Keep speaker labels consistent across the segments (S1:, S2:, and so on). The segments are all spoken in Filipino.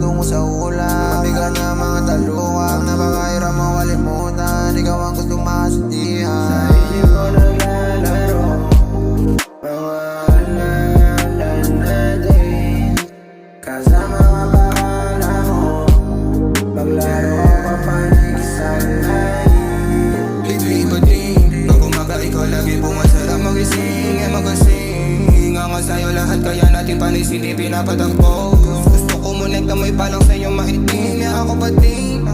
S1: patungo sa ulan. Mabigat na mga taluwag na pakahirap mo kalimutan. Ikaw ang gustong makasindihan. Sa isip ko naglalaro mga alala natin. Kasama ka bakala mo maglaro ka panig sa lalim.
S2: Iba din, pag umaga ikaw lagi pumasarap magising magasing. Nga sa'yo lahat kaya natin panis hindi pinapatagpo. Gusto ko monekta mo'y palang sa'yo maitim. Yeah ako pating,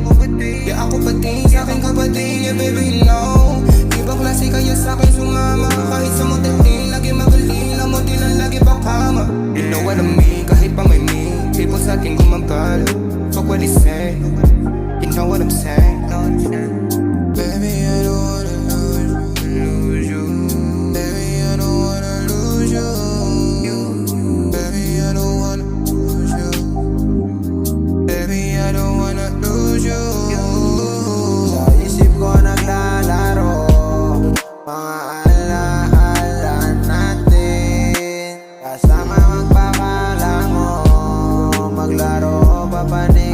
S2: yeah ako pating sa aking kapating. Yeah baby no, ibang klase kaya sa'kin sumama. Kahit sa motel din, lagi magaling na mo din ang lagi pakama. You know what I mean, kahit pa may mean people sa akin gumagalo. Fuck what they say, you know what I'm saying.
S1: Baby, I don't wanna lose you. Baby, I don't wanna lose you. Baby, I don't wanna lose you. Baby, I don't wanna lose you. Sa isip ko naglalaro mga alaala natin. Kasama magpakala mo maglaro papanig